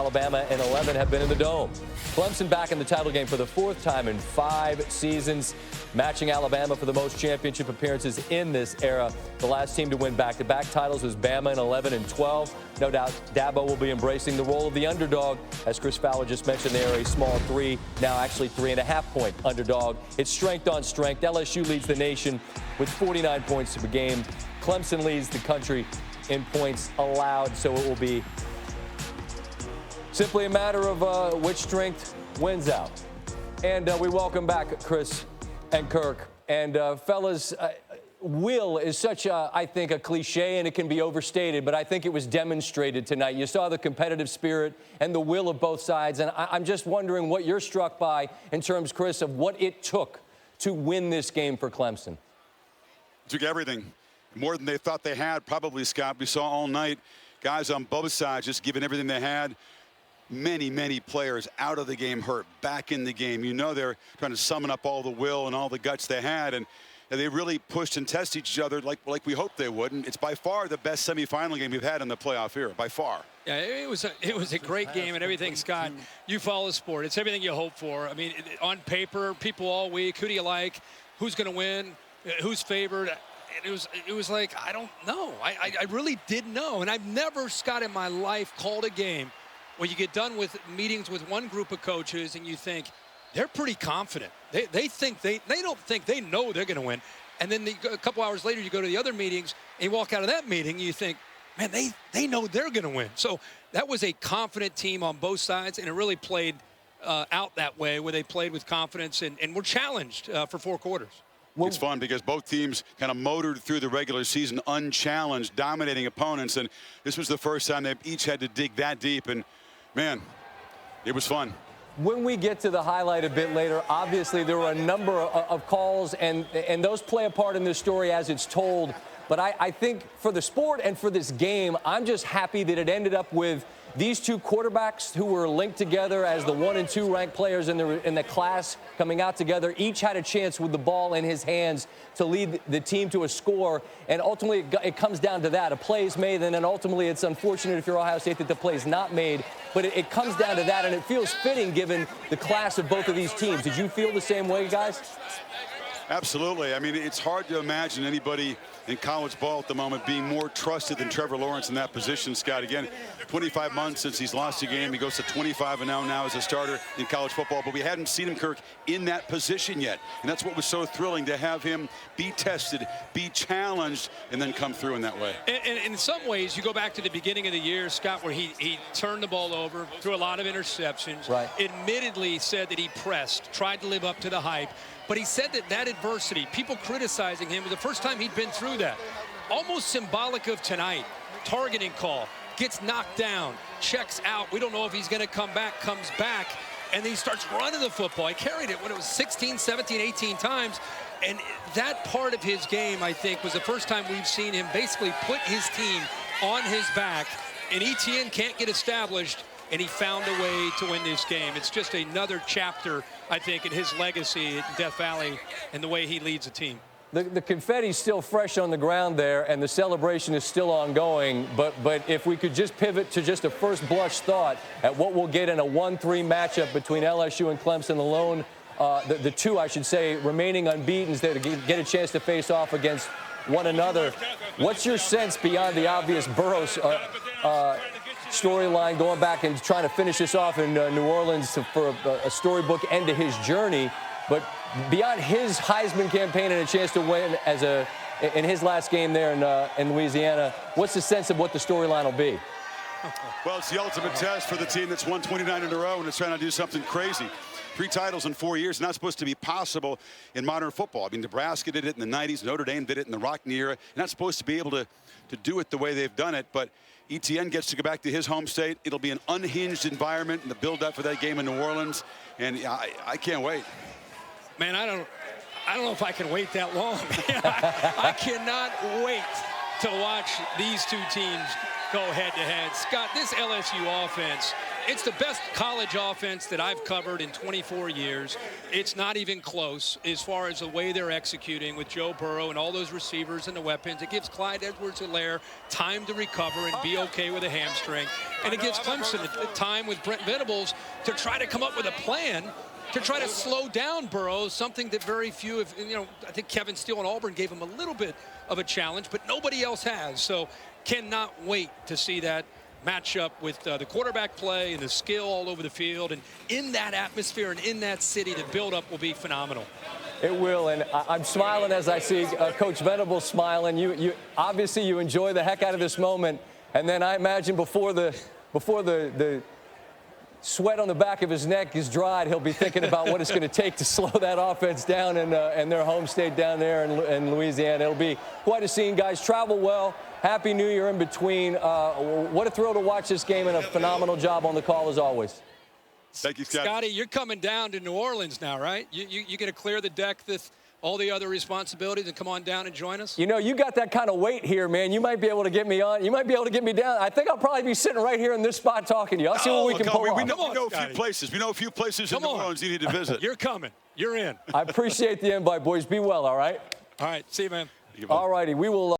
Alabama and 11 have been in the Dome. Clemson back in the title game for the 4th time in 5 seasons, matching Alabama for the most championship appearances in this era. The last team to win back-to-back titles was Bama in 11 and 12. No doubt Dabo will be embracing the role of the underdog. As Chris Fowler just mentioned, they are a small 3, now actually 3.5-point underdog. It's strength on strength. LSU leads the nation with 49 points to the game. Clemson leads the country in points allowed, so it will be simply a matter of which strength wins out. And we welcome back Chris and Kirk. And fellas, will is such a, I think, a cliche, and it can be overstated, but I think it was demonstrated tonight. You saw the competitive spirit and the will of both sides, and I'm just wondering what you're struck by in terms, Chris, of what it took to win this game for Clemson. It took everything. More than they thought they had, probably, Scott. We saw all night guys on both sides just giving everything they had. Many players out of the game hurt, back in the game. You know they're trying to summon up all the will and all the guts they had, and they really pushed and tested each other like we hoped they would. And it's by far the best semifinal game we've had in the playoff era, by far. Yeah, it was a great game and everything, Scott. You follow the sport. It's everything you hope for. I mean, on paper, people all week, who do you like? Who's going to win? Who's favored? It was like, I don't know. I really didn't know. And I've never, Scott, in my life called a game where you get done with meetings with one group of coaches and you think they're pretty confident. They don't think they know they're going to win. And then a couple hours later, you go to the other meetings and you walk out of that meeting and you think, man, they know they're going to win. So that was a confident team on both sides, and it really played out that way where they played with confidence and were challenged for 4 quarters. It's fun because both teams kind of motored through the regular season unchallenged, dominating opponents, and this was the first time they each had to dig that deep, and man, it was fun. When we get to the highlight a bit later, obviously there were a number of calls, and those play a part in this story as it's told. But I think for the sport and for this game, I'm just happy that it ended up with these 2 quarterbacks who were linked together as the 1 and 2 ranked players in the class coming out together. Each had a chance with the ball in his hands to lead the team to a score. And ultimately, it comes down to that. A play is made, and then ultimately it's unfortunate if you're Ohio State that the play is not made. But it comes down to that, and it feels fitting given the class of both of these teams. Did you feel the same way, guys? Absolutely. I mean, it's hard to imagine anybody in college ball at the moment being more trusted than Trevor Lawrence in that position, Scott. Again, 25 months since he's lost a game. He goes to 25 and now as a starter in college football. But we hadn't seen him, Kirk, in that position yet. And that's what was so thrilling, to have him be tested, be challenged, and then come through in that way. And in some ways, you go back to the beginning of the year, Scott, where he turned the ball over, threw a lot of interceptions. Right. Admittedly said that he pressed, tried to live up to the hype. But he said that adversity, people criticizing him, was the first time he'd been through that. Almost symbolic of tonight. Targeting call, gets knocked down, checks out. We don't know if he's going to come back, comes back, and then he starts running the football. He carried it when it was 16, 17, 18 times. And that part of his game, I think, was the first time we've seen him basically put his team on his back. And ETN can't get established, and he found a way to win this game. It's just another chapter, I think, in his legacy at Death Valley and the way he leads a team. The confetti's still fresh on the ground there, and the celebration is still ongoing. But if we could just pivot to just a first blush thought at what we'll get in a 1-3 matchup between LSU and Clemson alone, the 2, I should say, remaining unbeaten that get a chance to face off against one another. What's your sense beyond the obvious Burrows storyline, going back and trying to finish this off in New Orleans for a storybook end to his journey, but beyond his Heisman campaign and a chance to win in his last game there in Louisiana, what's the sense of what the storyline will be? Well, it's the ultimate test for the team that's won 29 in a row and is trying to do something crazy. 3 titles in 4 years, not supposed to be possible in modern football. I mean, Nebraska did it in the 90s, Notre Dame did it in the Rockne era. You're not supposed to be able to do it the way they've done it, but ETN gets to go back to his home state. It'll be an unhinged environment in the build-up for that game in New Orleans, and I can't wait. Man, I don't know if I can wait that long. I cannot wait to watch these 2 teams go head-to-head. Scott, this LSU offense It's the best college offense that I've covered in 24 years. It's not even close as far as the way they're executing with Joe Burrow and all those receivers and the weapons. It gives Clyde Edwards-Helaire time to recover and be okay with a hamstring. And it gives Clemson time with Brent Venables to try to come up with a plan to try to slow down Burrow, something that very few have, I think Kevin Steele and Auburn gave him a little bit of a challenge, but nobody else has. So cannot wait to see that matchup with the quarterback play and the skill all over the field. And in that atmosphere and in that city, the buildup will be phenomenal. It will, and I'm smiling as I see Coach Venables smiling. You obviously you enjoy the heck out of this moment, and then I imagine before the sweat on the back of his neck is dried, he'll be thinking about what it's going to take to slow that offense down in their home state down there in Louisiana. It'll be quite a scene, guys. Travel well. Happy New Year in between. What a thrill to watch this game, and a phenomenal job on the call as always. Thank you, Scott. Scotty, you're coming down to New Orleans now, right? You going to clear the deck with all the other responsibilities and come on down and join us? You know, you got that kind of weight here, man. You might be able to get me on. You might be able to get me down. I think I'll probably be sitting right here in this spot talking to you. I'll see what we can pull off. We know a few places. We know a few places in New Orleans you need to visit. You're coming. You're in. I appreciate the invite, boys. Be well, all right? All right. See you, man. All righty. We will.